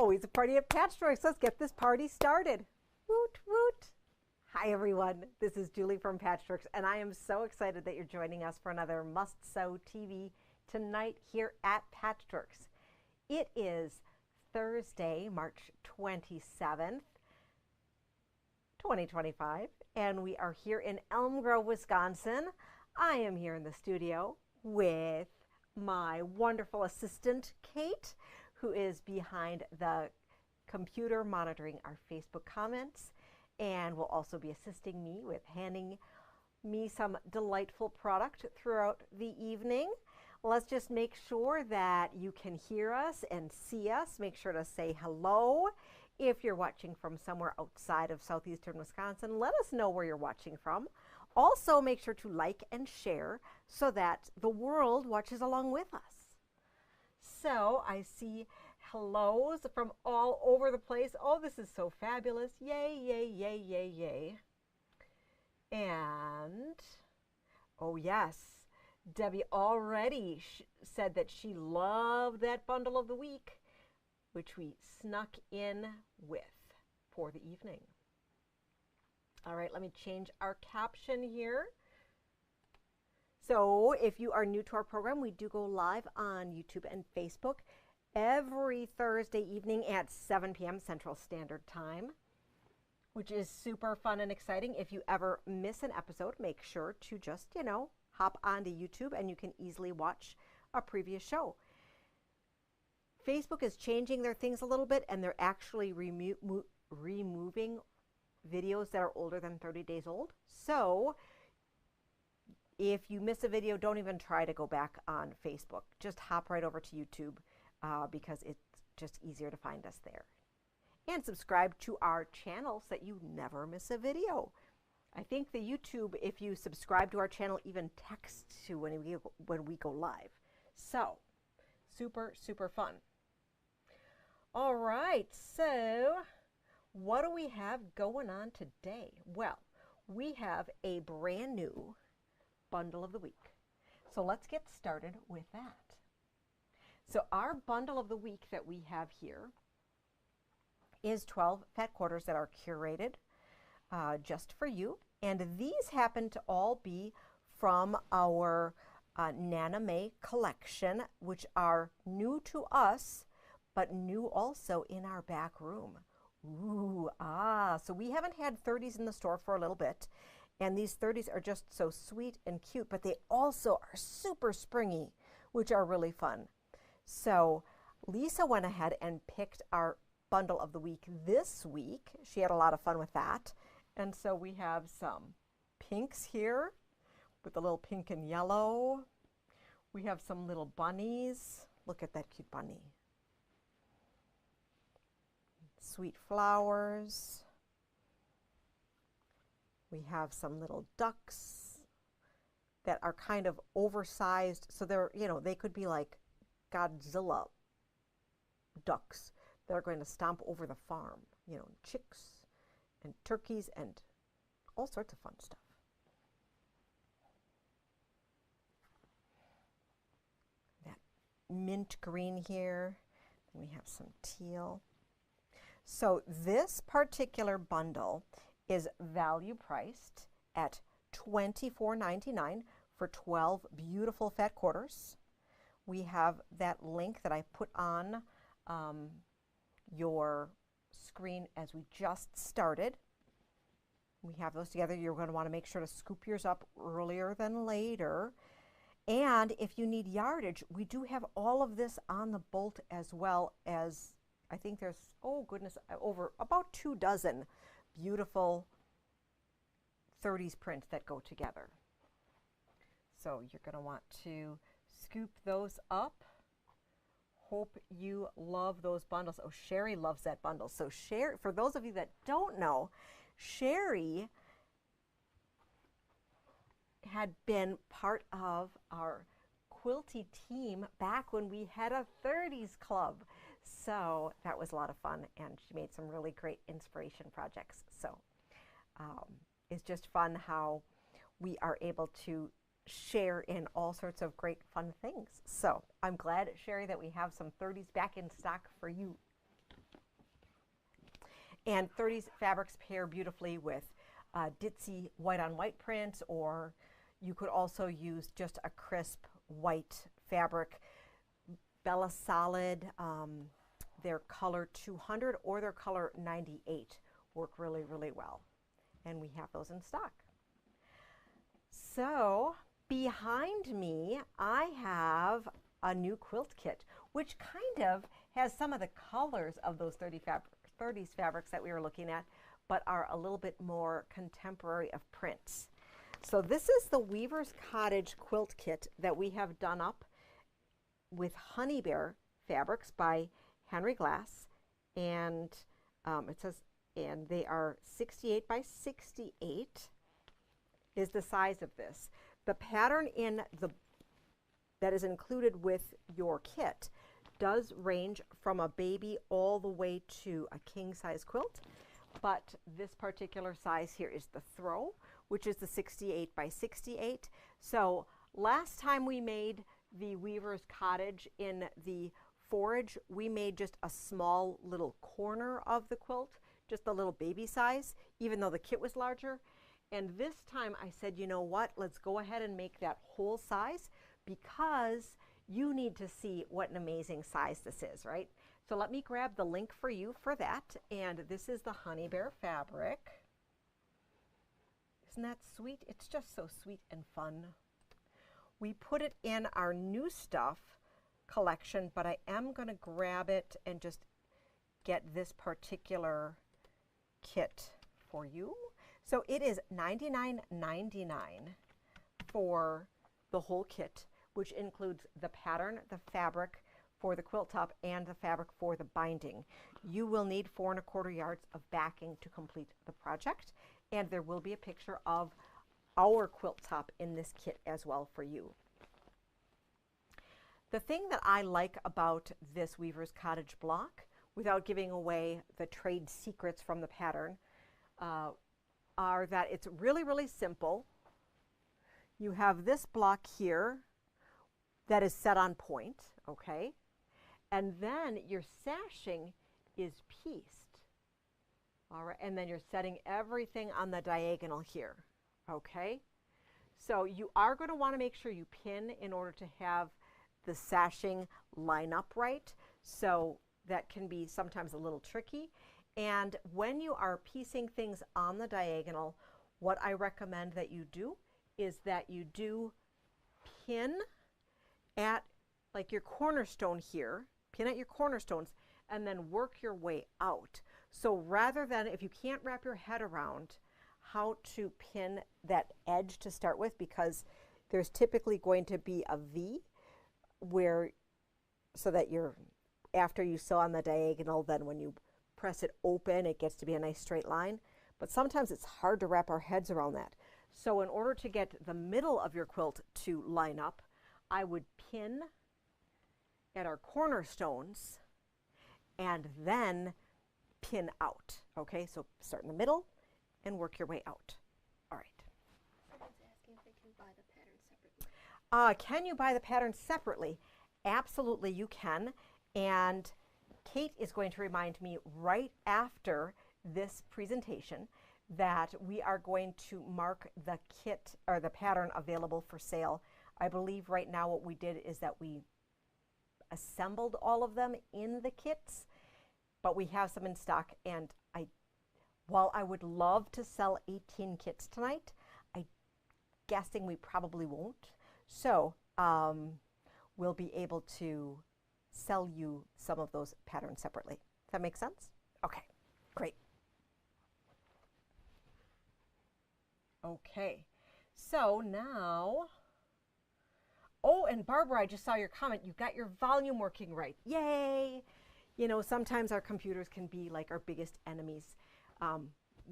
always a party at Patchworks. Let's get this party started. Woot, woot. Hi, everyone. This is Julie from Patchworks, and I am so excited that you're joining us for another Must Sew TV tonight here at Patchworks. It is Thursday, March 27th, 2025, and we are here in Elm Grove, Wisconsin. I am here in the studio with my wonderful assistant, Kate, who is behind the computer monitoring our Facebook comments and will also be assisting me with handing me some delightful product throughout the evening. Let's just make sure that you can hear us and see us. Make sure to say hello. If you're watching from somewhere outside of southeastern Wisconsin, let us know where you're watching from. Also, make sure to like and share so that the world watches along with us. So I see hellos from all over the place. Oh, this is so fabulous. Yay, yay, yay, yay, yay. And, oh yes, Debbie already said that she loved that bundle of the week, which we snuck in with for the evening. All right, let me change our caption here. So if you are new to our program, we do go live on YouTube and Facebook every Thursday evening at 7 p.m. Central Standard Time, which is super fun and exciting. If you ever miss an episode, make sure to just, hop onto YouTube and you can easily watch a previous show. Facebook is changing their things a little bit, and they're actually removing videos that are older than 30 days old. So if you miss a video, don't even try to go back on Facebook. Just hop right over to YouTube because it's just easier to find us there. And subscribe to our channel so that you never miss a video. I think the YouTube, if you subscribe to our channel, even texts you when we go live. So super, super fun. All right, so what do we have going on today? Well, we have a brand new bundle of the week. So let's get started with that. So our bundle of the week that we have here is 12 fat quarters that are curated just for you. And these happen to all be from our Nana May collection, which are new to us, but new also in our back room. Ooh, so we haven't had 30s in the store for a little bit. And these 30s are just so sweet and cute, but they also are super springy, which are really fun. So Lisa went ahead and picked our bundle of the week this week. She had a lot of fun with that. And so we have some pinks here with a little pink and yellow. We have some little bunnies. Look at that cute bunny. Sweet flowers. We have some little ducks that are kind of oversized. So they're, they could be like Godzilla ducks that are going to stomp over the farm. Chicks and turkeys and all sorts of fun stuff. That mint green here. And we have some teal. So this particular bundle is value priced at $24.99 for 12 beautiful fat quarters. We have that link that I put on your screen as we just started. We have those together. You're going to want to make sure to scoop yours up earlier than later. And if you need yardage, we do have all of this on the bolt, as well as I think there's, oh goodness, over about 2 dozen beautiful 30s prints that go together. So you're going to want to scoop those up. Hope you love those bundles. Oh, Sherry loves that bundle. So Sherry, for those of you that don't know, Sherry had been part of our quilty team back when we had a 30s club. So that was a lot of fun, and she made some really great inspiration projects. So it's just fun how we are able to share in all sorts of great fun things. So I'm glad, Sherry, that we have some 30s back in stock for you. And 30 fabrics pair beautifully with ditzy white on white print, or you could also use just a crisp white fabric. Bella Solid, their color 200 or their color 98 work really, really well. And we have those in stock. So behind me, I have a new quilt kit, which kind of has some of the colors of those 30s fabrics that we were looking at, but are a little bit more contemporary of prints. So this is the Weaver's Cottage quilt kit that we have done up with Honey Bear fabrics by Henry Glass, and it says, and they are 68 by 68 is the size of this. The pattern that is included with your kit does range from a baby all the way to a king size quilt, but this particular size here is the throw, which is the 68 by 68. So last time we made the Weaver's Cottage in the forage, we made just a small little corner of the quilt, just a little baby size, even though the kit was larger. And this time I said, you know what, let's go ahead and make that whole size, because you need to see what an amazing size this is, right? So let me grab the link for you for that. And this is the Honey Bear fabric. Isn't that sweet? It's just so sweet and fun. We put it in our new stuff collection, but I am going to grab it and just get this particular kit for you. So it is $99.99 for the whole kit, which includes the pattern, the fabric for the quilt top, and the fabric for the binding. You will need 4 1/4 yards of backing to complete the project, and there will be a picture of our quilt top in this kit as well for you. The thing that I like about this Weaver's Cottage block, without giving away the trade secrets from the pattern, are that it's really, really simple. You have this block here that is set on point, okay? And then your sashing is pieced, all right? And then you're setting everything on the diagonal here, okay? So you are going to want to make sure you pin in order to have the sashing line up right. So that can be sometimes a little tricky. And when you are piecing things on the diagonal, what I recommend that you do is that you do pin at like your cornerstone here, pin at your cornerstones, and then work your way out. So rather than, if you can't wrap your head around how to pin that edge to start with, because there's typically going to be a V where, so that you're, after you sew on the diagonal, then when you press it open, it gets to be a nice straight line. But sometimes it's hard to wrap our heads around that. So in order to get the middle of your quilt to line up, I would pin at our cornerstones and then pin out. Okay, so start in the middle and work your way out. All right. Someone's asking if they can buy the pattern separately. Can you buy the pattern separately? Absolutely, you can. And Kate is going to remind me right after this presentation that we are going to mark the kit or the pattern available for sale. I believe right now what we did is that we assembled all of them in the kits, but we have some in stock. And while I would love to sell 18 kits tonight, I'm guessing we probably won't. So we'll be able to sell you some of those patterns separately. Does that make sense? Okay, great. Okay, so now, oh, and Barbara, I just saw your comment. You got your volume working right. Yay! You know, sometimes our computers can be like our biggest enemies.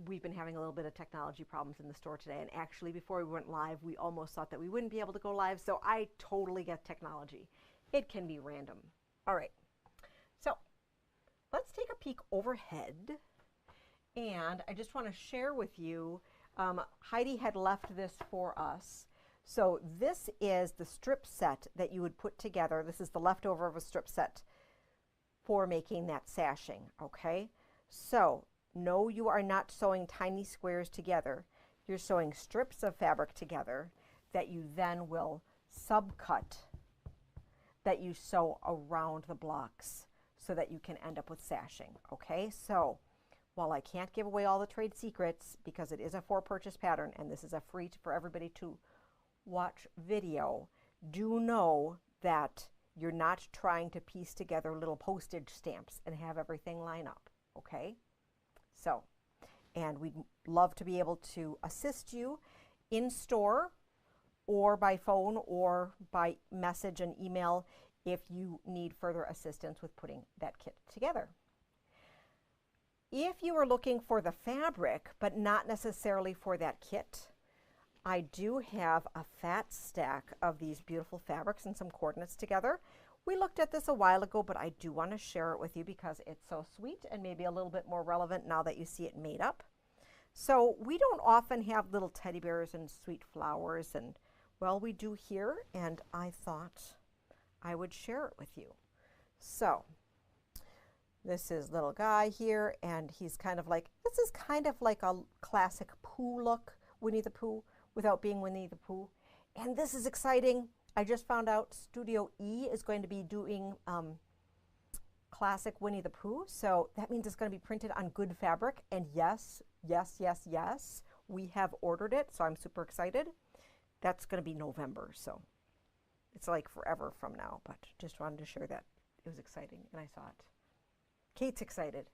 We've been having a little bit of technology problems in the store today, and actually before we went live, we almost thought that we wouldn't be able to go live, so I totally get technology. It can be random. All right, so let's take a peek overhead, and I just want to share with you, Heidi had left this for us. So this is the strip set that you would put together. This is the leftover of a strip set for making that sashing, okay? So No, you are not sewing tiny squares together. You're sewing strips of fabric together that you then will subcut, that you sew around the blocks so that you can end up with sashing. Okay, so while I can't give away all the trade secrets because it is a for purchase pattern and this is a free for everybody to watch video, do know that you're not trying to piece together little postage stamps and have everything line up. Okay, so, and we'd love to be able to assist you in store or by phone or by message and email if you need further assistance with putting that kit together. If you are looking for the fabric, but not necessarily for that kit, I do have a fat stack of these beautiful fabrics and some coordinates together. We looked at this a while ago, but I do want to share it with you because it's so sweet and maybe a little bit more relevant now that you see it made up. So we don't often have little teddy bears and sweet flowers, and well, we do here, and I thought I would share it with you. So this is little guy here, and he's kind of like, this is kind of like a classic Pooh look, Winnie the Pooh, without being Winnie the Pooh. And this is exciting. I just found out Studio E is going to be doing classic Winnie the Pooh. So that means it's going to be printed on good fabric. And yes, yes, yes, yes, we have ordered it. So I'm super excited. That's going to be November. So it's like forever from now, but just wanted to share that. It was exciting and I saw it. Kate's excited.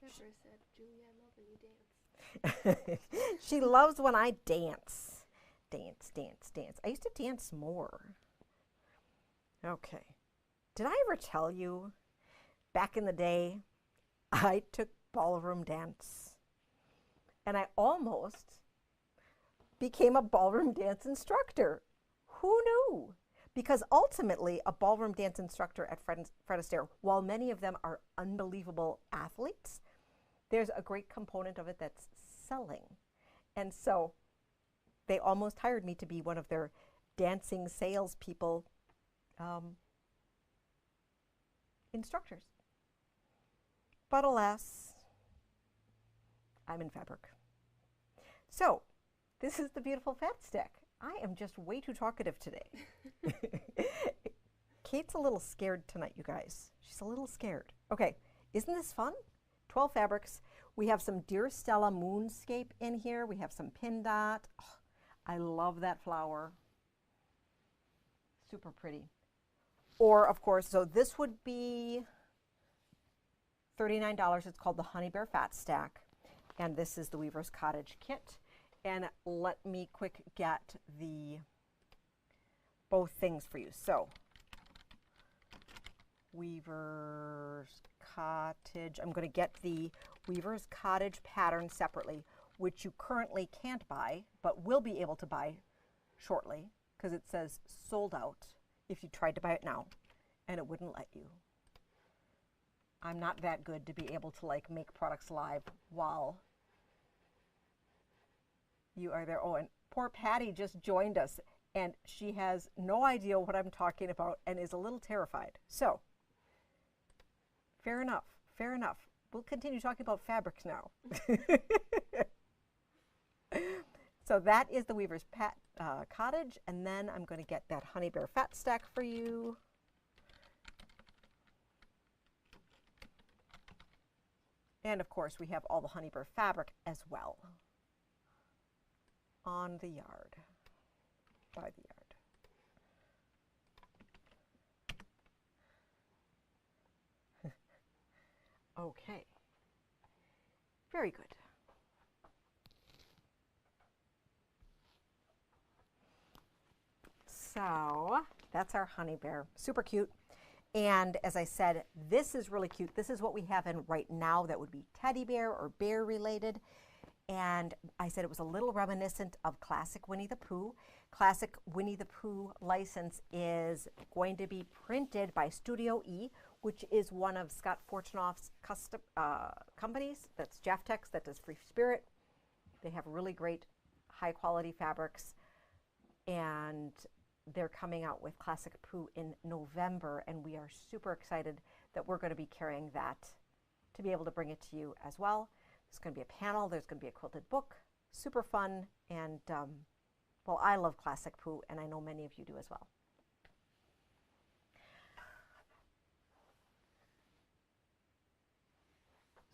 Pepper said, Julie, I love when you dance. She loves when I dance. Dance, dance, dance. I used to dance more. Okay. Did I ever tell you, back in the day, I took ballroom dance. And I almost became a ballroom dance instructor. Who knew? Because ultimately, a ballroom dance instructor at Fred Astaire, while many of them are unbelievable athletes, there's a great component of it that's selling. And so they almost hired me to be one of their dancing salespeople instructors. But alas, I'm in fabric. So this is the beautiful fat stack. I am just way too talkative today. Kate's a little scared tonight, you guys. She's a little scared. Okay, isn't this fun? 12 fabrics. We have some Dear Stella Moonscape in here. We have some Pin Dot. Oh, I love that flower. Super pretty. Or, of course, so this would be $39. It's called the Honey Bear Fat Stack. And this is the Weaver's Cottage kit. And let me quick get the both things for you. So, Weaver's Cottage. I'm going to get the Weaver's Cottage pattern separately, which you currently can't buy, but will be able to buy shortly, because it says sold out if you tried to buy it now, and it wouldn't let you. I'm not that good to be able to like make products live while you are there. Oh, and poor Patty just joined us, and she has no idea what I'm talking about and is a little terrified. So, fair enough, fair enough. We'll continue talking about fabrics now. So that is the Weaver's Cottage, and then I'm going to get that Honey Bear Fat Stack for you. And of course, we have all the Honey Bear fabric as well. On the yard, by the yard. Okay, very good. So that's our Honey Bear, super cute. And as I said, this is really cute. This is what we have in right now that would be teddy bear or bear related. And I said it was a little reminiscent of classic Winnie the Pooh. Classic Winnie the Pooh license is going to be printed by Studio E, which is one of Scott Fortunoff's custom companies. That's Jafftex, that does Free Spirit. They have really great high quality fabrics. And they're coming out with Classic Pooh in November. And we are super excited that we're going to be carrying that to be able to bring it to you as well. There's going to be a panel. There's going to be a quilted book. Super fun. And, well, I love Classic Pooh, and I know many of you do as well.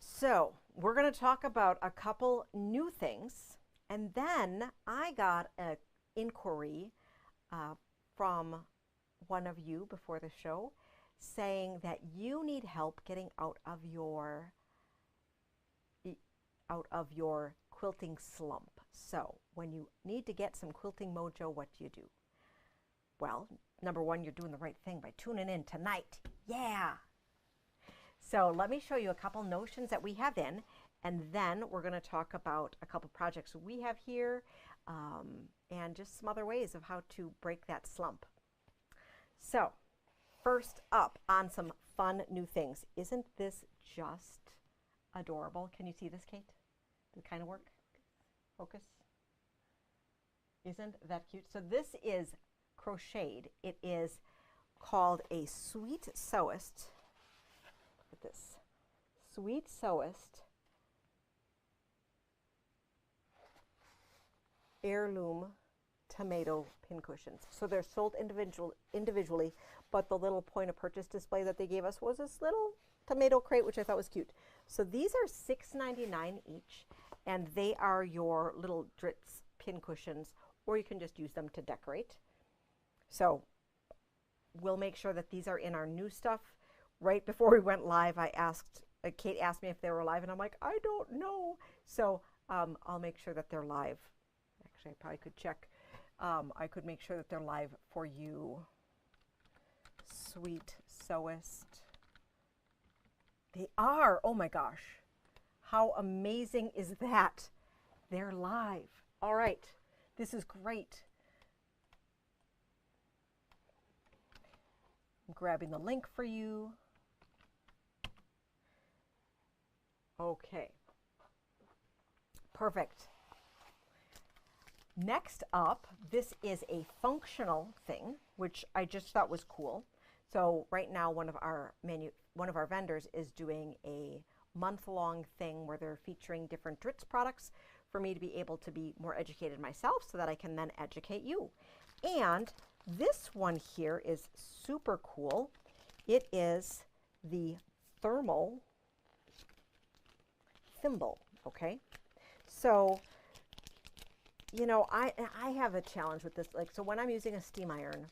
So we're going to talk about a couple new things. And then I got an inquiry from one of you before the show saying that you need help getting out of your quilting slump. So when you need to get some quilting mojo, what do you do? Well, number one, you're doing the right thing by tuning in tonight. Yeah. So let me show you a couple notions that we have in, and then we're going to talk about a couple projects we have here and just some other ways of how to break that slump. So first up on some fun new things. Isn't this just adorable? Can you see this, Kate? Does it kind of work? Focus. Isn't that cute? So this is crocheted. It is called a Sweet Sewist. Look at this. Sweet Sewist heirloom tomato pincushions. So they're sold individually, but the little point of purchase display that they gave us was this little tomato crate, which I thought was cute. So these are $6.99 each, and they are your little Dritz pincushions, or you can just use them to decorate. So we'll make sure that these are in our new stuff. Right before we went live, Kate asked me if they were live, and I'm like, I don't know. So I'll make sure that they're live. Actually, I probably could check. I could make sure that they're live for you. Sweet Sewist. They are. Oh my gosh. How amazing is that? They're live. All right. This is great. I'm grabbing the link for you. Okay. Perfect. Next up, this is a functional thing, which I just thought was cool. So right now, one of our vendors is doing a month-long thing where they're featuring different Dritz products for me to be able to be more educated myself so that I can then educate you. And this one here is super cool. It is the thermal thimble, okay? So, you know, I have a challenge with this. Like, so when I'm using a steam iron,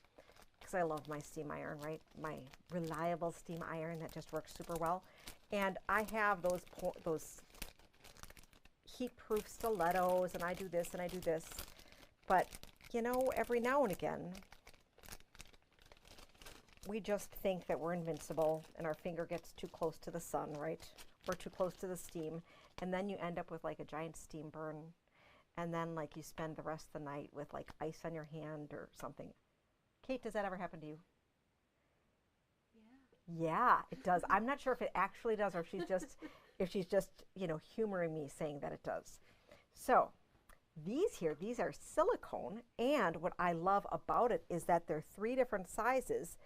because I love my steam iron, right? My reliable steam iron that just works super well. And I have those heat-proof stilettos, and I do this and I do this. But, you know, every now and again, we just think that we're invincible and our finger gets too close to the sun, right? Or too close to the steam. And then you end up with like a giant steam burn. And then like you spend the rest of the night with like ice on your hand or something. Kate, does that ever happen to you? Yeah. Yeah, it does. I'm not sure if it actually does or if she's just, you know, humoring me saying that it does. So these are silicone, and what I love about it is that they're 3 different sizes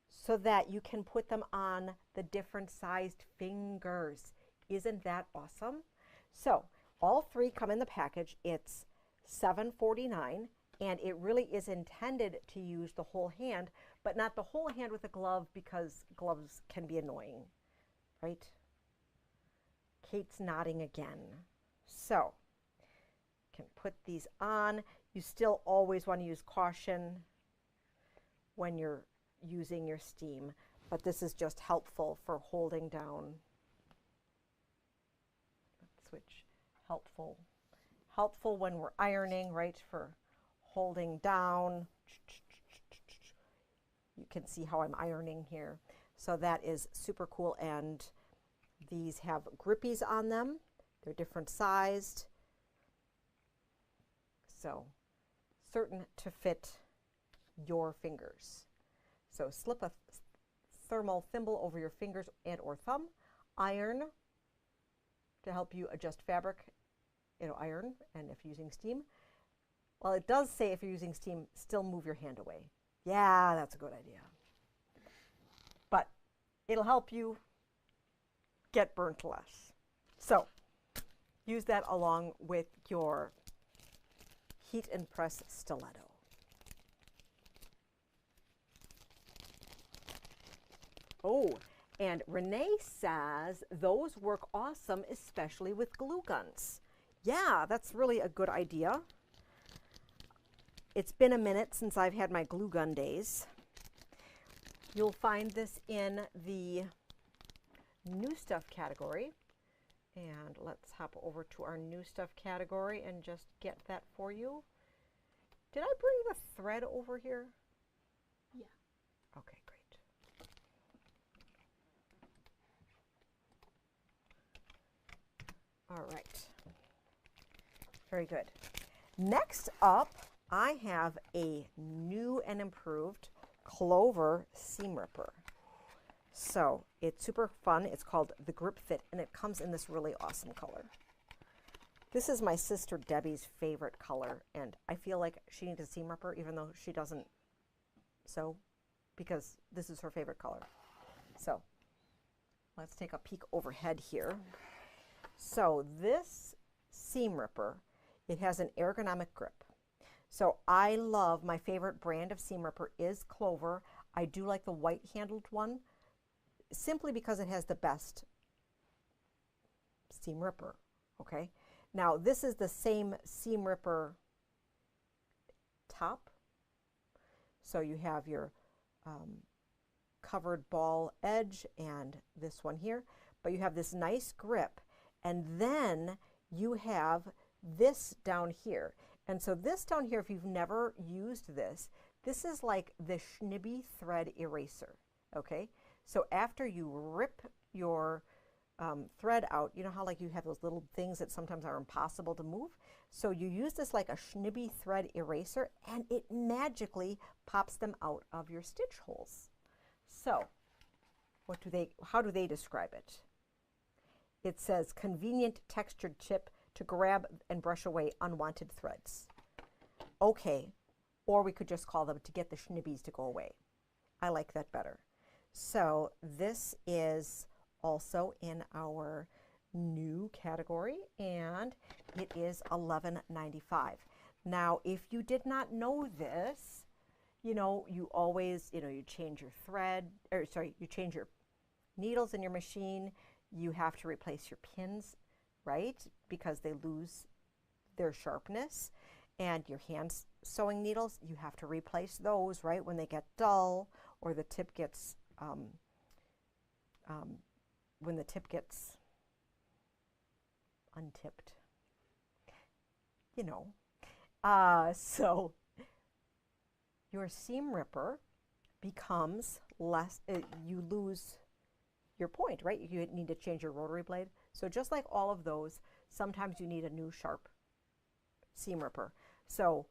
so that you can put them on the different sized fingers. Isn't that awesome? So all 3 come in the package. It's $7.49, and it really is intended to use the whole hand, but not the whole hand with a glove because gloves can be annoying, right? Kate's nodding again. So you can put these on. You still always want to use caution when you're using your steam, but this is just helpful for holding down. Let's switch. Helpful when we're ironing, right? For holding down. You can see how I'm ironing here. So that is super cool, and these have grippies on them. They're different sized. So certain to fit your fingers. So slip a thermal thimble over your fingers and or thumb. Iron to help you adjust fabric. It'll iron, and if you're using steam. Well, it does say if you're using steam, still move your hand away. Yeah, that's a good idea. But it'll help you get burnt less. So use that along with your heat and press stiletto. Oh, and Renee says those work awesome, especially with glue guns. Yeah, that's really a good idea. It's been a minute since I've had my glue gun days. You'll find this in the new stuff category. And let's hop over to our new stuff category and just get that for you. Did I bring the thread over here? Yeah. Okay, great. All right. Very good. Next up, I have a new and improved Clover seam ripper. So it's super fun. It's called the Grip Fit, and it comes in this really awesome color. This is my sister Debbie's favorite color, and I feel like she needs a seam ripper even though she doesn't sew, because this is her favorite color. So let's take a peek overhead here. So this seam ripper, it has an ergonomic grip. So I love, my favorite brand of seam ripper is Clover. I do like the white handled one simply because it has the best seam ripper, okay? Now this is the same seam ripper top. So you have your covered ball edge and this one here, but you have this nice grip, and then you have this down here. And so this down here, if you've never used this, this is like the Schnibby thread eraser, okay? So after you rip your thread out, you know how like you have those little things that sometimes are impossible to move? So you use this like a Schnibby thread eraser, and it magically pops them out of your stitch holes. So how do they describe it? It says convenient textured tip to grab and brush away unwanted threads. Okay, or we could just call them to get the schnibbies to go away. I like that better. So this is also in our new category, and it is $11.95. Now, if you did not know this, you know, you always, you change your thread, or sorry, you change your needles in your machine. You have to replace your pins, right? Because they lose their sharpness. And your hand sewing needles, you have to replace those, right? When they get dull or the tip gets, when the tip gets untipped, So your seam ripper becomes less, you lose your point, right? You need to change your rotary blade. So just like all of those, sometimes you need a new sharp seam ripper. So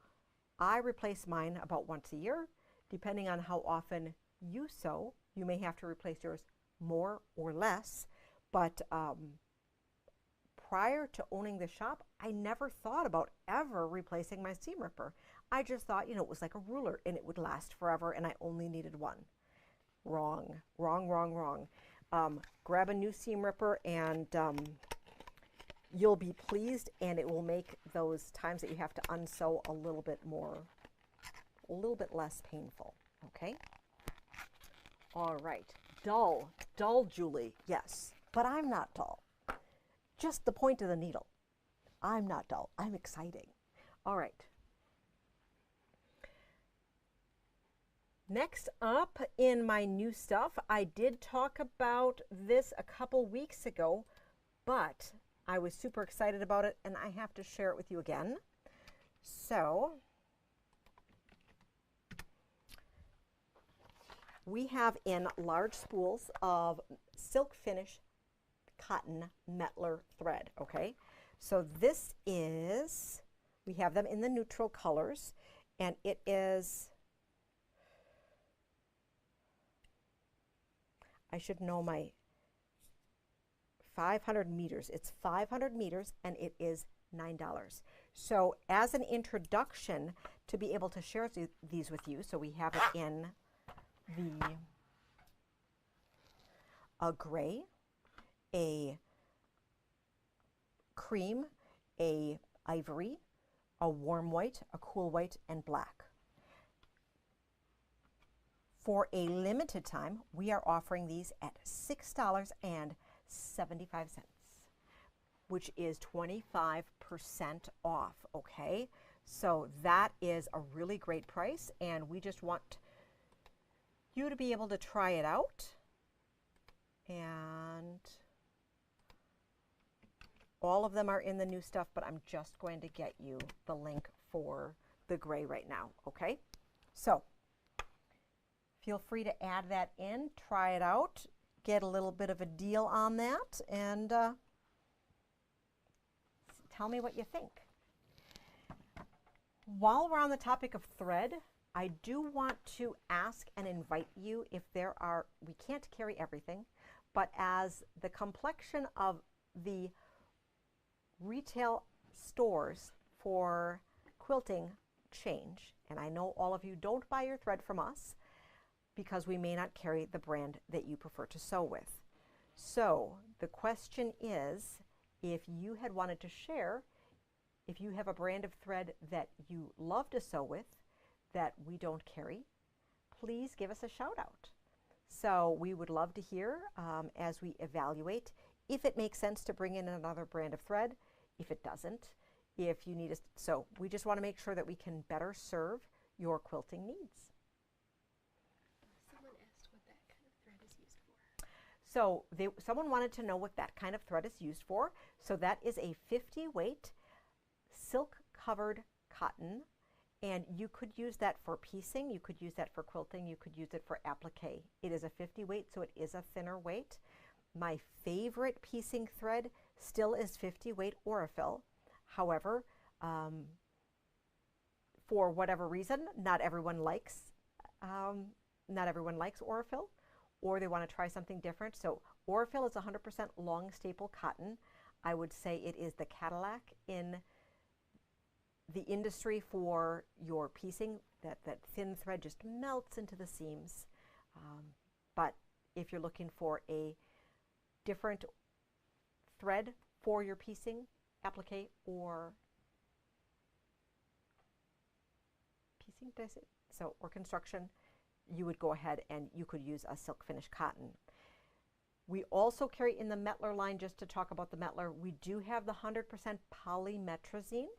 I replace mine about once a year. Depending on how often you sew, you may have to replace yours more or less. But prior to owning the shop, I never thought about ever replacing my seam ripper. I just thought, it was like a ruler and it would last forever and I only needed one. Wrong, wrong, wrong, wrong. Grab a new seam ripper and you'll be pleased, and it will make those times that you have to unsew a little bit less painful, okay? All right, dull, Julie, yes, but I'm not dull. Just the point of the needle. I'm not dull, I'm exciting. All right. Next up in my new stuff, I did talk about this a couple weeks ago, but I was super excited about it and I have to share it with you again. So we have in large spools of silk finish cotton Metler thread, okay? So this is, we have them in the neutral colors, and it is, I should know my 500 meters. It's 500 meters and it is $9. So as an introduction to be able to share these with you, so we have it in a gray, a cream, a ivory, a warm white, a cool white, and black. For a limited time, we are offering these at $6.75, which is 25% off, okay? So that is a really great price, and we just want you to be able to try it out. And all of them are in the new stuff, but I'm just going to get you the link for the gray right now, okay? So feel free to add that in, try it out, get a little bit of a deal on that, and tell me what you think. While we're on the topic of thread, I do want to ask and invite you, if there are, we can't carry everything, but as the complexion of the retail stores for quilting change, and I know all of you don't buy your thread from us because we may not carry the brand that you prefer to sew with. So the question is, if you had wanted to share, if you have a brand of thread that you love to sew with that we don't carry, please give us a shout out. So we would love to hear as we evaluate if it makes sense to bring in another brand of thread, if it doesn't, if you need us. So we just want to make sure that we can better serve your quilting needs. Someone asked what that kind of thread is used for. So someone wanted to know what that kind of thread is used for. So that is a 50 weight silk covered cotton, and you could use that for piecing, you could use that for quilting, you could use it for applique. It is a 50 weight, so it is a thinner weight. My favorite piecing thread still is 50 weight Aurifil. However, for whatever reason, not everyone likes Aurifil, or they want to try something different. So Aurifil is 100% long staple cotton. I would say it is the Cadillac in the industry for your piecing. That thin thread just melts into the seams. But if you're looking for a different thread for your piecing, applique, or piecing, or construction, you would go ahead and you could use a silk finish cotton. We also carry in the Metler line, just to talk about the Metler, we do have the 100% polymetrazine,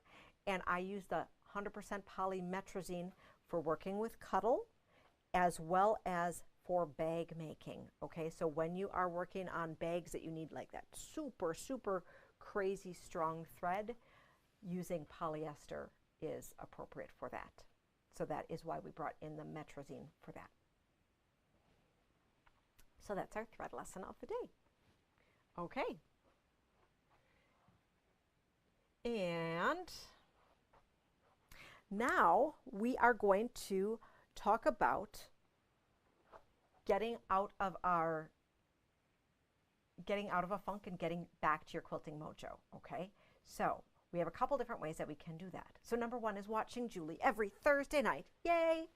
and I use the 100% polymetrazine for working with cuddle as well as for bag making. Okay, so when you are working on bags that you need like that super, super crazy strong thread, using polyester is appropriate for that. So that is why we brought in the metrazine for that. So that's our thread lesson of the day. Okay. And now we are going to talk about getting out of a funk and getting back to your quilting mojo. Okay, so we have a couple different ways that we can do that. So number one is watching Julie every Thursday night, yay,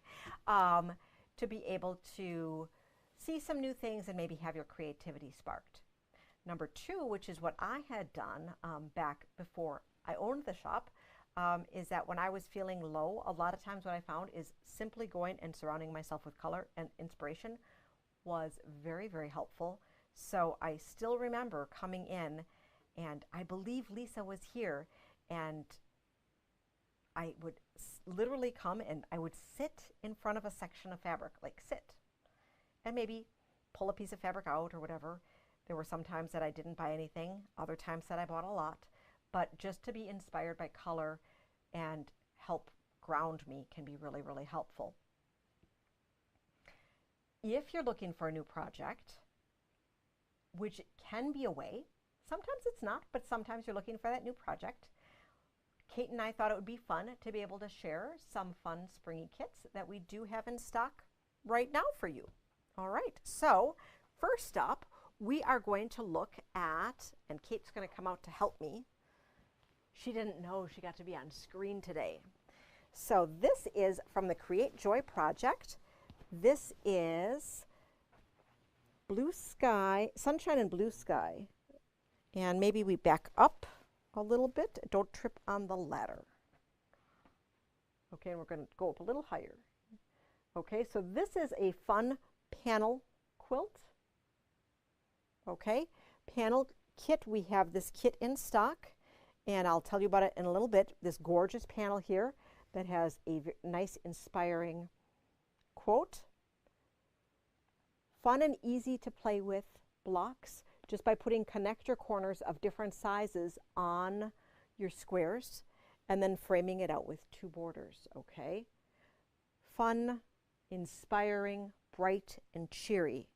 to be able to see some new things and maybe have your creativity sparked. Number two, which is what I had done back before I owned the shop, is that when I was feeling low, a lot of times what I found is simply going and surrounding myself with color and inspiration was very, very helpful. So I still remember coming in, and I believe Lisa was here, and I would literally come and I would sit in front of a section of fabric, like sit, and maybe pull a piece of fabric out or whatever. There were some times that I didn't buy anything, other times that I bought a lot, but just to be inspired by color and help ground me can be really, really helpful. If you're looking for a new project, which can be a way, sometimes it's not, but sometimes you're looking for that new project, Kate and I thought it would be fun to be able to share some fun springy kits that we do have in stock right now for you. All right, so first up, we are going to look at, and Kate's going to come out to help me. She didn't know she got to be on screen today. So this is from the Create Joy project. This is Blue Sky, Sunshine and Blue Sky. And maybe we back up a little bit. Don't trip on the ladder. Okay, and we're going to go up a little higher. Okay, so this is a fun panel quilt. Okay, panel kit. We have this kit in stock, and I'll tell you about it in a little bit. This gorgeous panel here that has a nice inspiring quote. Fun and easy to play with blocks just by putting connector corners of different sizes on your squares and then framing it out with 2 borders, okay? Fun, inspiring, bright, and cheery.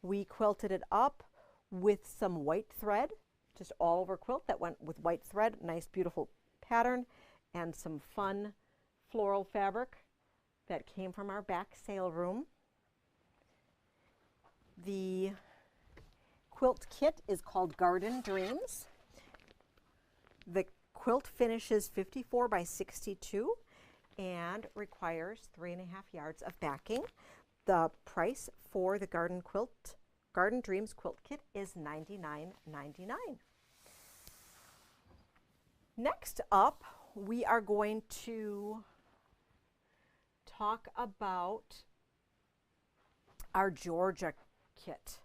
We quilted it up with some white thread, just all over quilt that went with white thread, nice beautiful pattern, and some fun floral fabric that came from our back sale room. The quilt kit is called Garden Dreams. The quilt finishes 54 by 62 and requires 3.5 yards of backing. The price for the Garden Dreams quilt kit is $99.99. Next up, we are going to talk about our Georgia kit.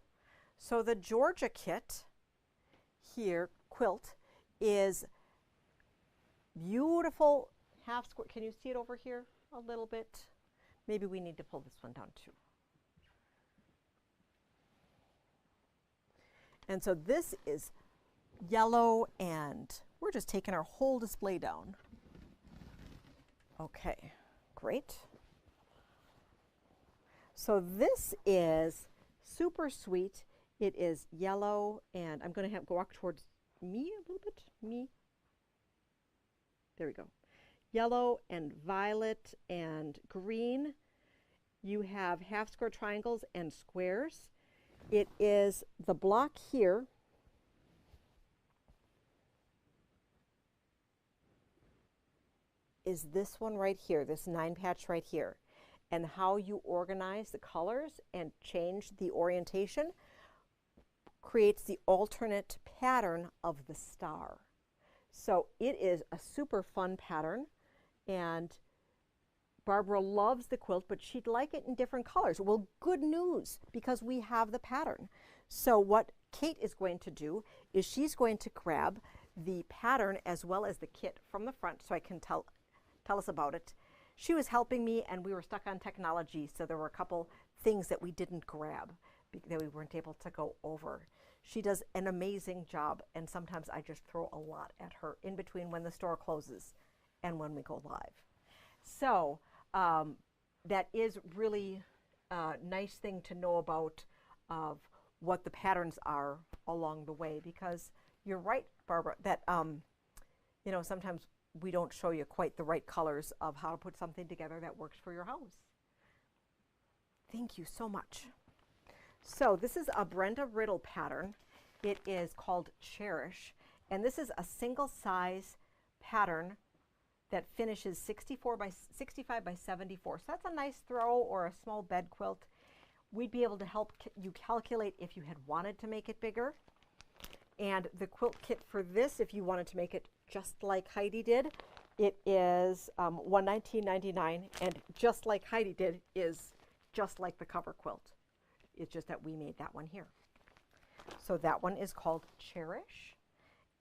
So the Georgia kit here, quilt, is beautiful half square. Can you see it over here a little bit? Maybe we need to pull this one down too. And so this is yellow, and we're just taking our whole display down. Okay, great. So this is super sweet. It is yellow, and I'm going to go walk towards me a little bit. Me. There we go. Yellow and violet and green. You have half square triangles and squares. It is the block here is this one right here, this 9 patch right here. And how you organize the colors and change the orientation creates the alternate pattern of the star. So it is a super fun pattern, and Barbara loves the quilt, but she'd like it in different colors. Well, good news, because we have the pattern. So what Kate is going to do is she's going to grab the pattern as well as the kit from the front so I can tell us about it. She was helping me, and we were stuck on technology, so there were a couple things that we didn't grab, that we weren't able to go over. She does an amazing job, and sometimes I just throw a lot at her in between when the store closes and when we go live. So that is really a nice thing to know about of what the patterns are along the way, because you're right, Barbara, that you know, sometimes we don't show you quite the right colors of how to put something together that works for your house. Thank you so much. So this is a Brenda Riddle pattern. It is called Cherish, and this is a single size pattern that finishes 65 by 74. So that's a nice throw or a small bed quilt. We'd be able to help you calculate if you had wanted to make it bigger. And the quilt kit for this, if you wanted to make it just like Heidi did, it is $119.99, and just like Heidi did is just like the cover quilt. It's just that we made that one here. So that one is called Cherish,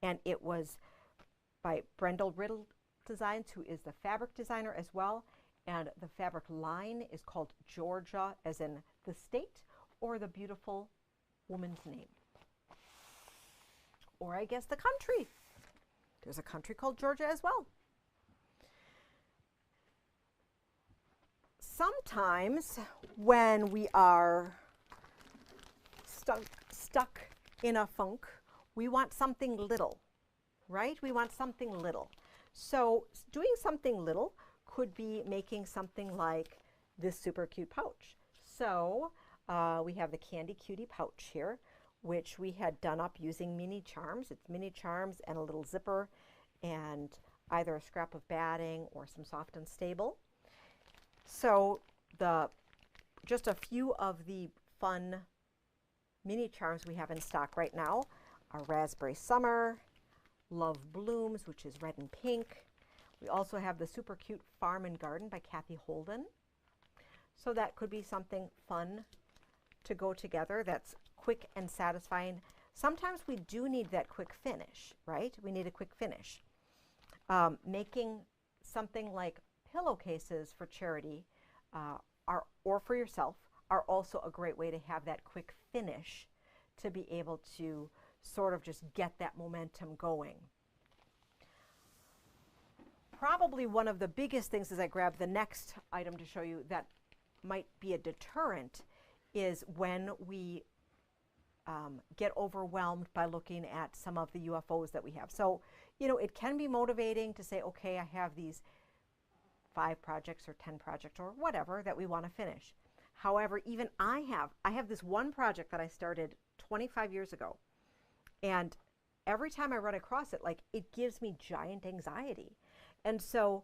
and it was by Brenda Riddle Designs, who is the fabric designer as well, and the fabric line is called Georgia, as in the state or the beautiful woman's name. Or I guess the country. There's a country called Georgia as well. Sometimes when we are stuck in a funk, we want something little, right? We want something little. So doing something little could be making something like this super cute pouch. So we have the Candy Cutie pouch here, which we had done up using mini charms. It's mini charms and a little zipper and either a scrap of batting or some soft and stable. So just a few of the fun mini charms we have in stock right now are Raspberry Summer, Love Blooms, which is red and pink. We also have the super cute Farm and Garden by Kathy Holden. So that could be something fun to go together that's quick and satisfying. Sometimes we do need that quick finish, right? We need a quick finish. Making something like pillowcases for charity or for yourself are also a great way to have that quick finish to be able to sort of just get that momentum going. Probably one of the biggest things as I grab the next item to show you that might be a deterrent is when we get overwhelmed by looking at some of the UFOs that we have. So, you know, it can be motivating to say, okay, I have these 5 projects or 10 projects or whatever that we want to finish. However, even I have this one project that I started 25 years ago. And every time I run across it, like, it gives me giant anxiety. And so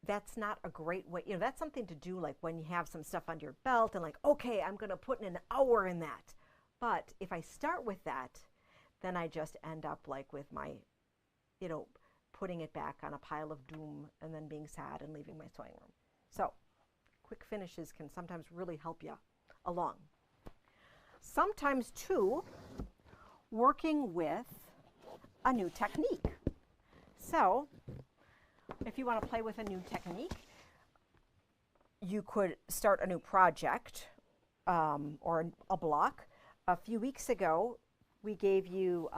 that's not a great way, you know, that's something to do like when you have some stuff under your belt and like, okay, I'm going to put in an hour in that. But if I start with that, then I just end up like with my, you know, putting it back on a pile of doom and then being sad and leaving my sewing room. So quick finishes can sometimes really help you along. Sometimes too, working with a new technique. So if you want to play with a new technique, you could start a new project or a block. A few weeks ago, we gave you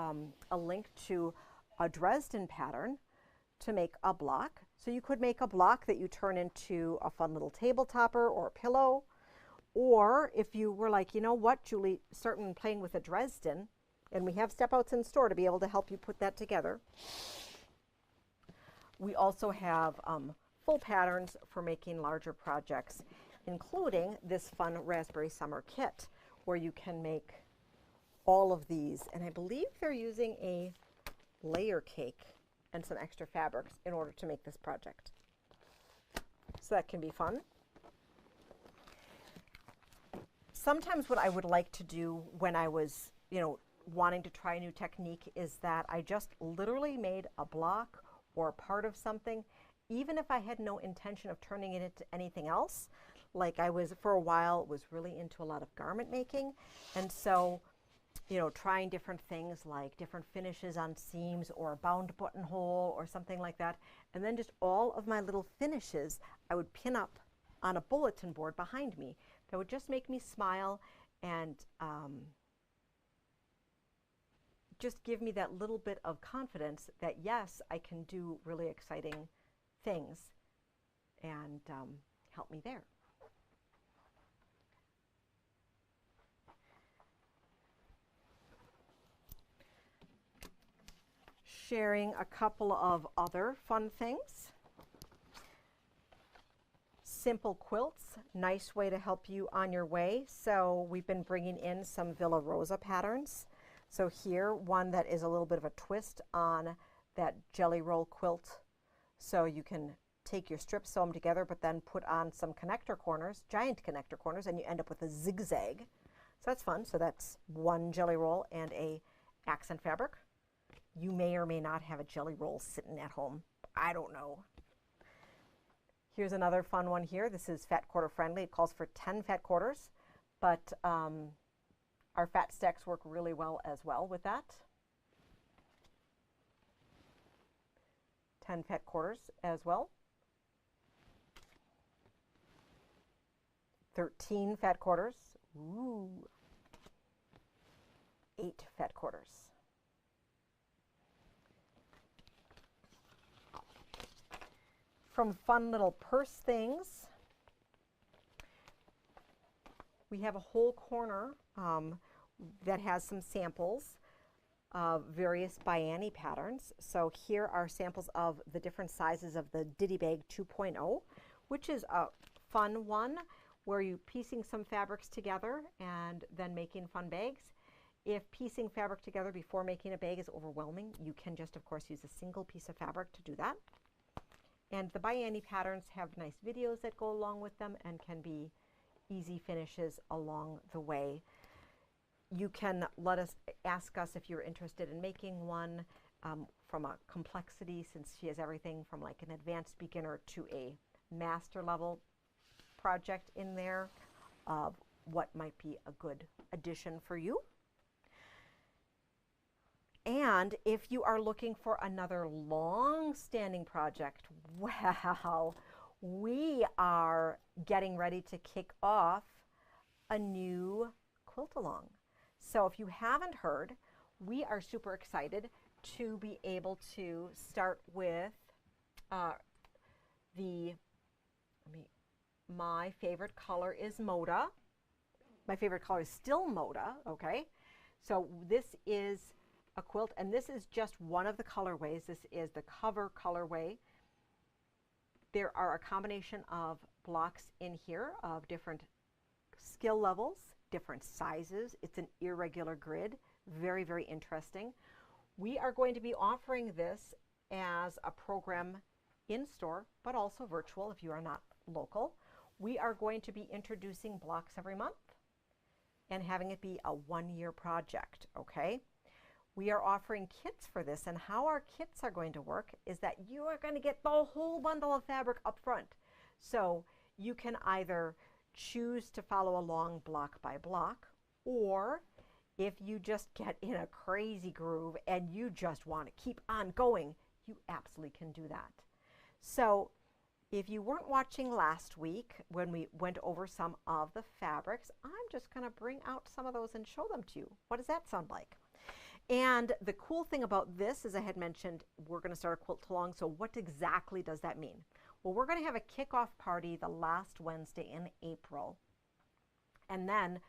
a link to a Dresden pattern to make a block. So you could make a block that you turn into a fun little table topper or a pillow. Or if you were like, you know what, Julie, start playing with a Dresden, and we have step outs in store to be able to help you put that together. We also have full patterns for making larger projects, including this fun Raspberry Summer kit, where you can make all of these. And I believe they're using a layer cake and some extra fabrics in order to make this project. So that can be fun. Sometimes what I would like to do when I was, you know, wanting to try a new technique is that I just literally made a block or part of something, even if I had no intention of turning it into anything else. Like I was, for a while, was really into a lot of garment making. And so, you know, trying different things like different finishes on seams or a bound buttonhole or something like that. And then just all of my little finishes, I would pin up on a bulletin board behind me. That would just make me smile and just give me that little bit of confidence that, yes, I can do really exciting things and help me there. Sharing a couple of other fun things. Simple quilts, nice way to help you on your way. So we've been bringing in some Villa Rosa patterns. So here, one that is a little bit of a twist on that jelly roll quilt. So you can take your strips, sew them together, but then put on some connector corners, giant connector corners, and you end up with a zigzag. So that's fun. So that's one jelly roll and a accent fabric. You may or may not have a jelly roll sitting at home. I don't know. Here's another fun one here. This is fat quarter friendly. It calls for 10 fat quarters, but our fat stacks work really well as well with that. 10 fat quarters as well. 13 fat quarters. Ooh. 8 fat quarters. From fun little purse things, we have a whole corner that has some samples of various Biani patterns. So here are samples of the different sizes of the Ditty Bag 2.0, which is a fun one where you're piecing some fabrics together and then making fun bags. If piecing fabric together before making a bag is overwhelming, you can just, of course, use a single piece of fabric to do that. And the Biani patterns have nice videos that go along with them and can be easy finishes along the way. you can ask us if you're interested in making one from a complexity, since she has everything from like an advanced beginner to a master level project in there of what might be a good addition for you. And if you are looking for another long-standing project, well, we are getting ready to kick off a new quilt along. So if you haven't heard, we are super excited to be able to start with my favorite color is Moda. My favorite color is still Moda, okay? So this is a quilt, and this is just one of the colorways. This is the cover colorway. There are a combination of blocks in here of different skill levels, different sizes. It's an irregular grid, very, very interesting. We are going to be offering this as a program in store, but also virtual if you are not local. We are going to be introducing blocks every month and having it be a one-year project, okay? We are offering kits for this, and how our kits are going to work is that you are going to get the whole bundle of fabric up front. So you can either choose to follow along block by block, or if you just get in a crazy groove and you just want to keep on going, you absolutely can do that. So if you weren't watching last week when we went over some of the fabrics, I'm just going to bring out some of those and show them to you. What does that sound like? And the cool thing about this, as I had mentioned, we're going to start a quilt along. So what exactly does that mean? Well, we're going to have a kickoff party the last Wednesday in April. And then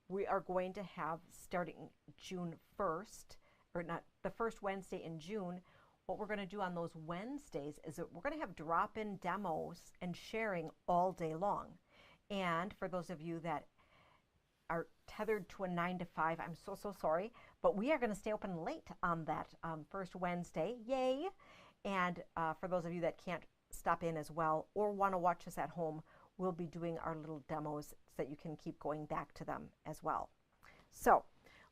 we are going to have, starting June 1st, or not, the first Wednesday in June, what we're going to do on those Wednesdays is that we're going to have drop-in demos and sharing all day long. And for those of you that are tethered to a 9 to 5, I'm so sorry, but we are going to stay open late on that first Wednesday. Yay! And for those of you that can't stop in as well or want to watch us at home, we'll be doing our little demos so that you can keep going back to them as well. So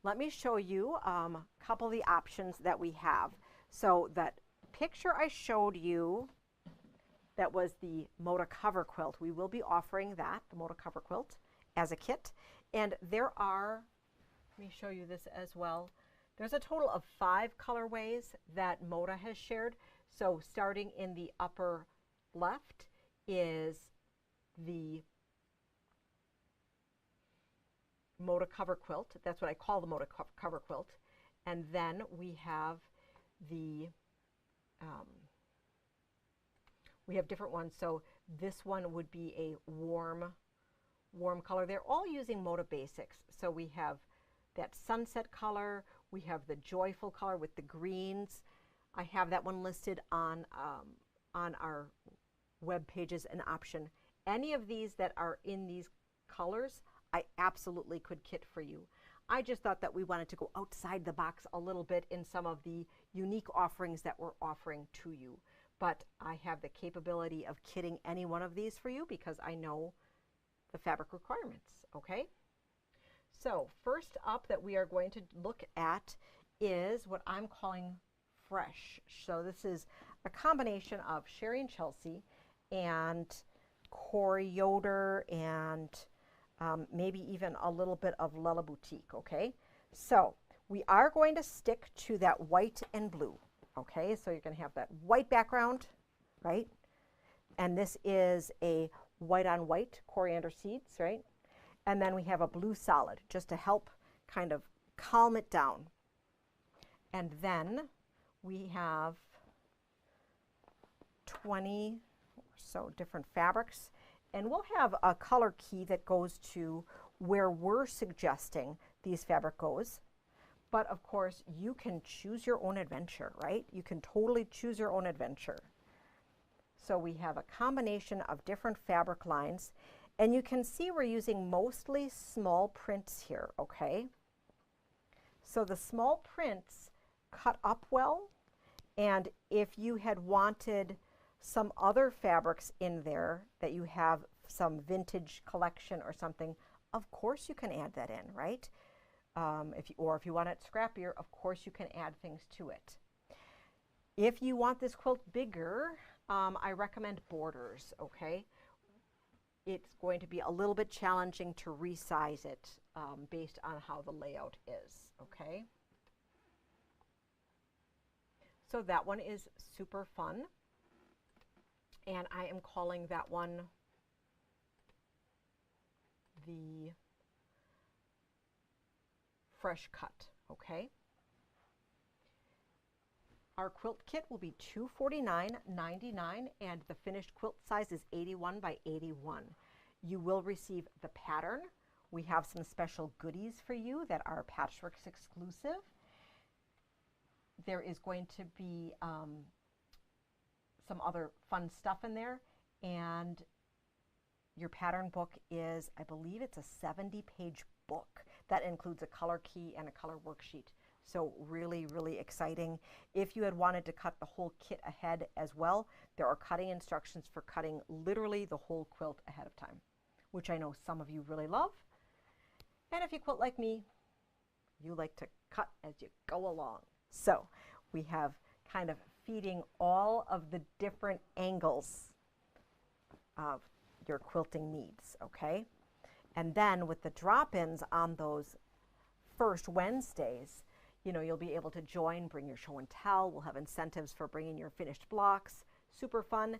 let me show you a couple of the options that we have. So that picture I showed you, that was the Moda cover quilt. We will be offering that, the Moda cover quilt, as a kit. And there are, let me show you this as well. There's a total of 5 colorways that Moda has shared. So starting in the upper left is the Moda cover quilt. That's what I call the Moda cover quilt. And then we have we have different ones. So this one would be a warm color. They're all using Moda basics. So we have that sunset color. We have the joyful color with the greens. I have that one listed on our web page as an option. Any of these that are in these colors, I absolutely could kit for you. I just thought that we wanted to go outside the box a little bit in some of the unique offerings that we're offering to you. But I have the capability of kitting any one of these for you because I know the fabric requirements, okay? So first up that we are going to look at is what I'm calling fresh. So this is a combination of Sherry and Chelsea and Corey Yoder and maybe even a little bit of Lella Boutique, okay? So we are going to stick to that white and blue, okay? So you're going to have that white background, right? And this is a white on white coriander seeds, right? And then we have a blue solid just to help kind of calm it down. And then we have 20 or so different fabrics. And we'll have a color key that goes to where we're suggesting these fabric goes. But of course, you can choose your own adventure, right? You can totally choose your own adventure. So we have a combination of different fabric lines. And you can see we're using mostly small prints here, okay? So the small prints cut up well. And if you had wanted some other fabrics in there that you have some vintage collection or something, of course you can add that in, right? If you want it scrappier, of course you can add things to it. If you want this quilt bigger, I recommend borders, okay? It's going to be a little bit challenging to resize it based on how the layout is, okay? So that one is super fun. And I am calling that one the Fresh Cut, okay? Our quilt kit will be $249.99 and the finished quilt size is 81 by 81. You will receive the pattern. We have some special goodies for you that are Patchworks exclusive. There is going to be some other fun stuff in there, and your pattern book is, I believe it's a 70-page book that includes a color key and a color worksheet. So really, really exciting. If you had wanted to cut the whole kit ahead as well, there are cutting instructions for cutting literally the whole quilt ahead of time, which I know some of you really love. And if you quilt like me, you like to cut as you go along. So we have kind of feeding all of the different angles of your quilting needs, okay? And then with the drop-ins on those first Wednesdays, you know, you'll be able to join, bring your show and tell. We'll have incentives for bringing your finished blocks. Super fun.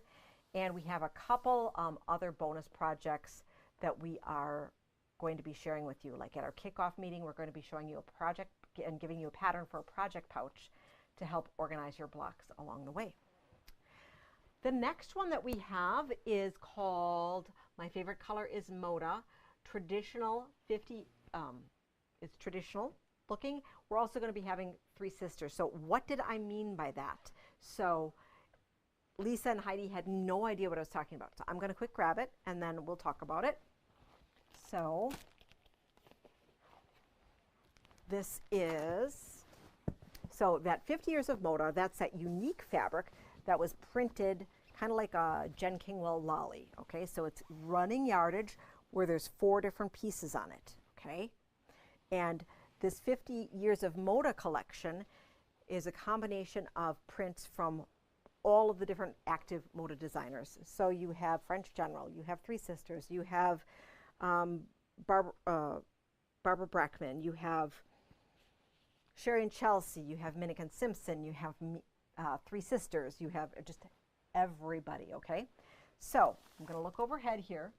And we have a couple other bonus projects that we are going to be sharing with you. Like at our kickoff meeting, we're going to be showing you a project and giving you a pattern for a project pouch to help organize your blocks along the way. The next one that we have is called, my favorite color is Moda, traditional 50, it's traditional looking. We're also going to be having Three Sisters. So what did I mean by that? So Lisa and Heidi had no idea what I was talking about. So I'm going to quick grab it and then we'll talk about it. So this is, so that 50 Years of Moda, that's that unique fabric that was printed kind of like a Jen Kingwell lolly, okay? So it's running yardage where there's 4 different pieces on it, okay? And this 50 Years of Moda collection is a combination of prints from all of the different active Moda designers. So you have French General, you have Three Sisters, you have Barbara Brackman, you have Sherry and Chelsea, you have Minnick and Simpson, you have Three Sisters, you have just everybody, okay? So I'm going to look overhead here.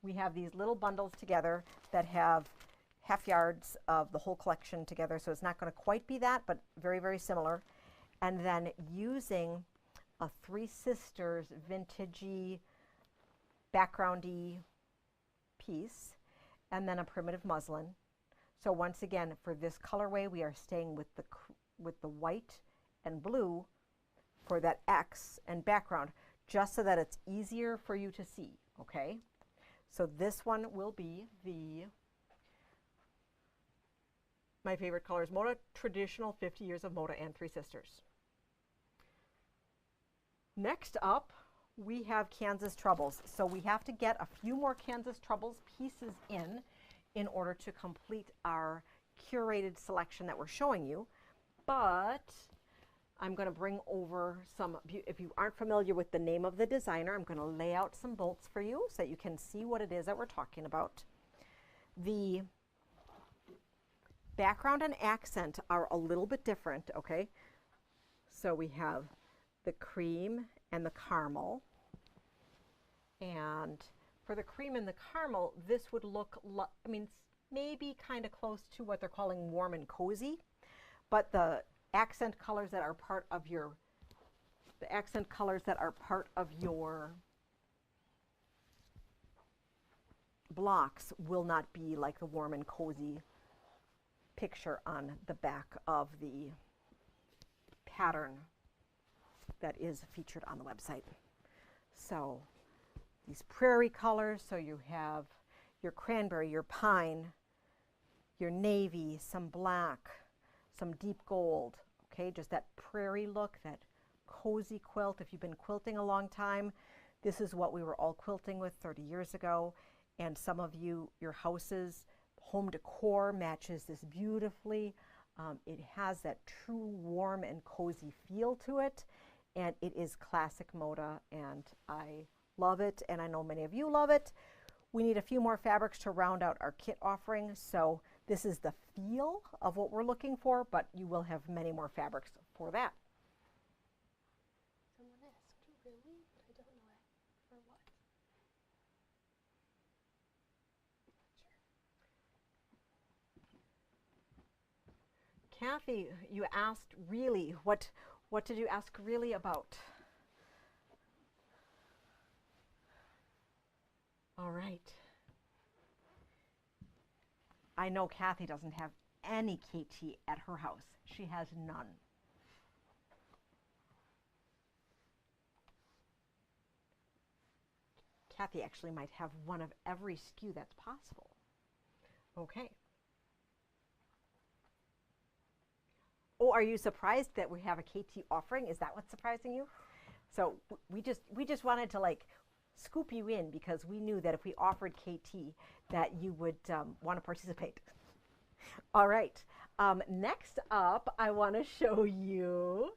We have these little bundles together that have half yards of the whole collection together, so it's not going to quite be that, but very, very similar. And then using a Three Sisters vintagey, backgroundy piece, and then a primitive muslin. So once again, for this colorway, we are staying with the white and blue for that X and background, just so that it's easier for you to see, okay? So this one will be my favorite colors, Moda Traditional 50 Years of Moda and Three Sisters. Next up, we have Kansas Troubles. So we have to get a few more Kansas Troubles pieces in order to complete our curated selection that we're showing you. But I'm going to bring over some, if you aren't familiar with the name of the designer, I'm going to lay out some bolts for you so that you can see what it is that we're talking about. The background and accent are a little bit different, okay? So we have the cream and the caramel. And for the cream and the caramel, this would look, I mean, maybe kind of close to what they're calling warm and cozy, but the accent colors that are part of your, blocks will not be like the warm and cozy picture on the back of the pattern that is featured on the website. So these prairie colors, so you have your cranberry, your pine, your navy, some black, some deep gold, okay? Just that prairie look, that cozy quilt. If you've been quilting a long time, this is what we were all quilting with 30 years ago. And some of you, your houses home decor matches this beautifully. It has that true warm and cozy feel to it, and it is classic Moda, and I love it, and I know many of you love it. We need a few more fabrics to round out our kit offering, so this is the feel of what we're looking for, but you will have many more fabrics for that. Someone asked, really? But I don't know for what. Sure. Kathy, you asked really, what did you ask really about? All right. I know Kathy doesn't have any KT at her house. She has none. Kathy actually might have one of every SKU that's possible. Okay. Oh, are you surprised that we have a KT offering? Is that what's surprising you? So we just wanted to like scoop you in because we knew that if we offered KT that you would want to participate. All right. Next up, I want to show you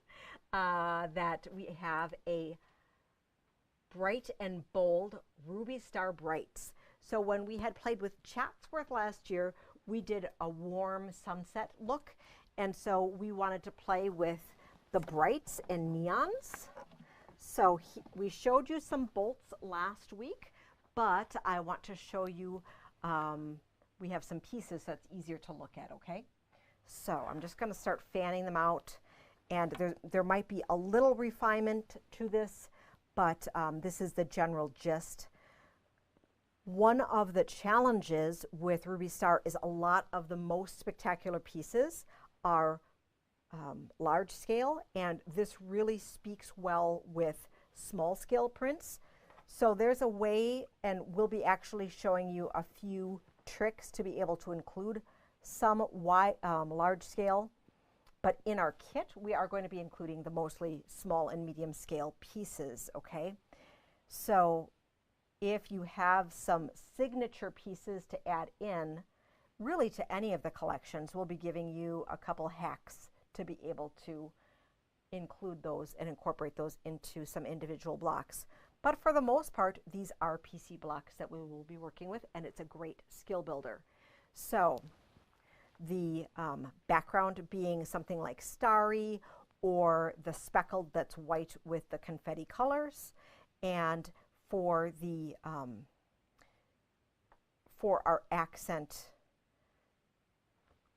that we have a bright and bold Ruby Star Brights. So when we had played with Chatsworth last year, we did a warm sunset look. And so we wanted to play with the brights and neons. So we showed you some bolts last week, but I want to show you, we have some pieces that's easier to look at, okay? So I'm just gonna start fanning them out, and there might be a little refinement to this, but this is the general gist. One of the challenges with Ruby Star is a lot of the most spectacular pieces are large scale, and this really speaks well with small scale prints. So there's a way, and we'll be actually showing you a few tricks to be able to include some large scale, but in our kit we are going to be including the mostly small and medium scale pieces, okay? So if you have some signature pieces to add in, really to any of the collections, we'll be giving you a couple hacks to be able to include those and incorporate those into some individual blocks. But for the most part, these are PC blocks that we will be working with, and it's a great skill builder. So the background being something like starry, or the speckled that's white with the confetti colors, and for the for our accent,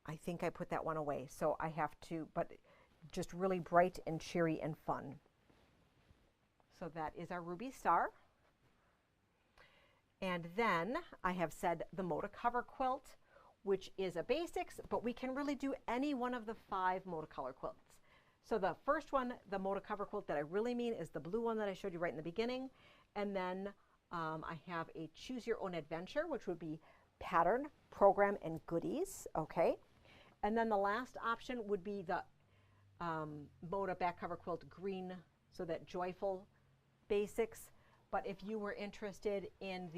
I think I put that one away, so I have to, but just really bright and cheery and fun. So that is our Ruby Star. And then I have said the Moda Cover Quilt, which is a basics, but we can really do any one of the 5 Moda Color quilts. So the first one, the Moda Cover Quilt that I really mean, is the blue one that I showed you right in the beginning. And then I have a Choose Your Own Adventure, which would be pattern, program, and goodies, okay? And then the last option would be the Moda Back Cover Quilt green, so that joyful basics. But if you were interested in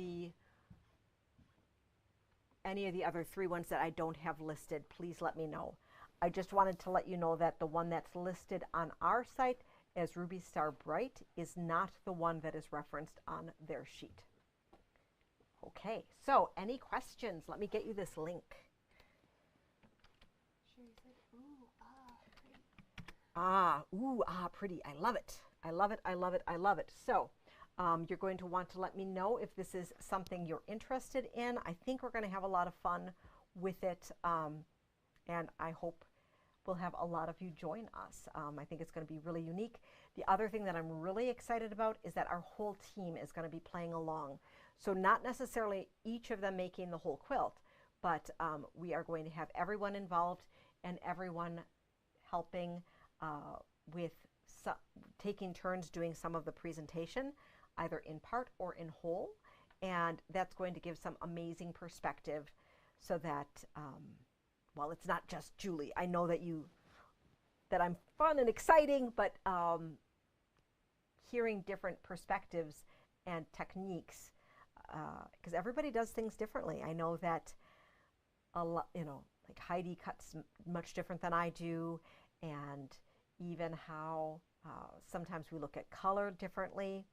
any of the other 3 ones that I don't have listed, please let me know. I just wanted to let you know that the one that's listed on our site as Ruby Star Bright is not the one that is referenced on their sheet. Okay, so any questions? Let me get you this link. Sherry said, ooh, ah, pretty. Ah, ooh, ah, pretty. I love it. I love it. I love it. I love it. So you're going to want to let me know if this is something you're interested in. I think we're going to have a lot of fun with it, and I hope we'll have a lot of you join us. I think it's going to be really unique. The other thing that I'm really excited about is that our whole team is going to be playing along. So not necessarily each of them making the whole quilt, but we are going to have everyone involved and everyone helping with taking turns doing some of the presentation, either in part or in whole. And that's going to give some amazing perspective so that, well, it's not just Julie. I know that I'm fun and exciting, but hearing different perspectives and techniques, because everybody does things differently. I know that like Heidi cuts much different than I do, and even how sometimes we look at color differently.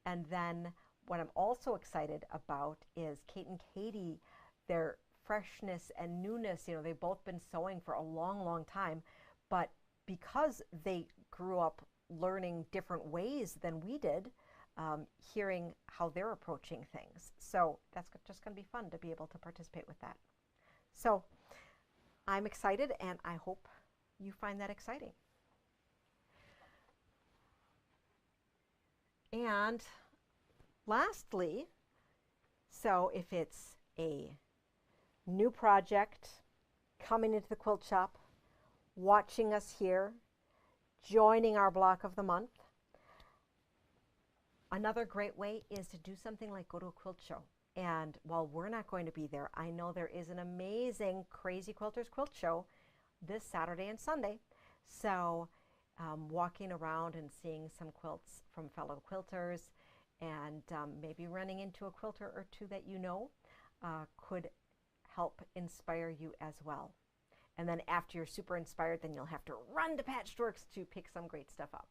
And then what I'm also excited about is Kate and Katie, their freshness and newness. They've both been sewing for a long, long time, but because they grew up learning different ways than we did, hearing how they're approaching things. So that's just going to be fun to be able to participate with that. So I'm excited, and I hope you find that exciting. And lastly, so if it's a new project coming into the quilt shop, watching us here, joining our block of the month, another great way is to do something like go to a quilt show. And while we're not going to be there, I know there is an amazing Crazy Quilters quilt show this Saturday and Sunday. So walking around and seeing some quilts from fellow quilters, and maybe running into a quilter or two that could help inspire you as well. And then after you're super inspired, then you'll have to run to Patchworks to pick some great stuff up.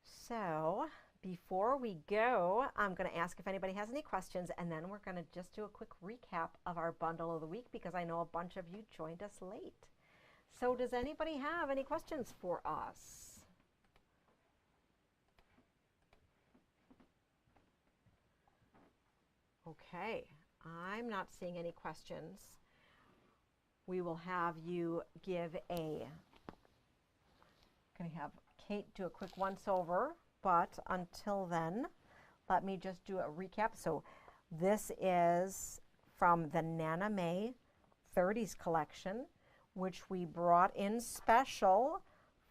So before we go, I'm going to ask if anybody has any questions, and then we're going to just do a quick recap of our bundle of the week, because I know a bunch of you joined us late. So does anybody have any questions for us? Okay, I'm not seeing any questions. We will have you give going to have Kate do a quick once-over, but until then, let me just do a recap. So this is from the Nana May 30s collection, which we brought in special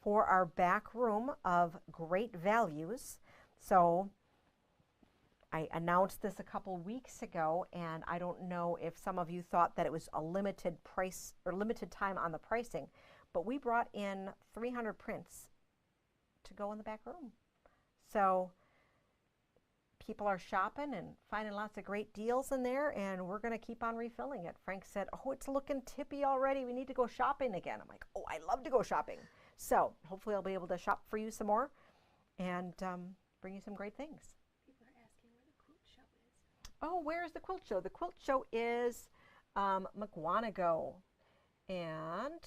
for our back room of great values. So I announced this a couple weeks ago, and I don't know if some of you thought that it was a limited price or limited time on the pricing, but we brought in 300 prints to go in the back room. So people are shopping and finding lots of great deals in there, and we're going to keep on refilling it. Frank said, oh, it's looking tippy already. We need to go shopping again. I'm like, oh, I love to go shopping. So hopefully I'll be able to shop for you some more and bring you some great things. People are asking where the quilt show is. Oh, where is the quilt show? The quilt show is McWanago. And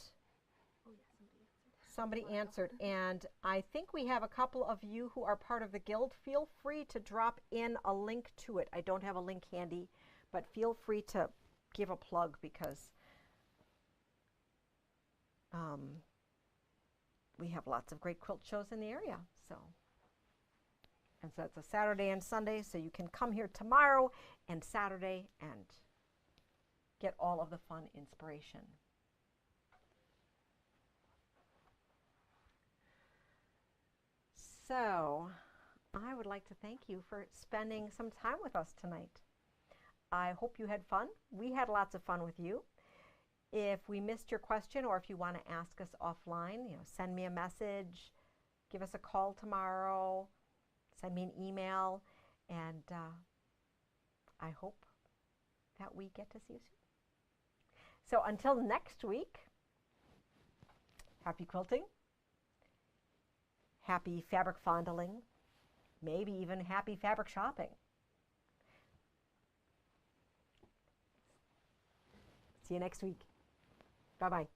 somebody answered. And I think we have a couple of you who are part of the guild. Feel free to drop in a link to it. I don't have a link handy, but feel free to give a plug, because we have lots of great quilt shows in the area. And so it's a Saturday and Sunday, so you can come here tomorrow and Saturday and get all of the fun inspiration. So I would like to thank you for spending some time with us tonight. I hope you had fun. We had lots of fun with you. If we missed your question, or if you want to ask us offline, send me a message, give us a call tomorrow, send me an email, and I hope that we get to see you soon. So until next week, happy quilting, happy fabric fondling, maybe even happy fabric shopping. See you next week. Bye-bye.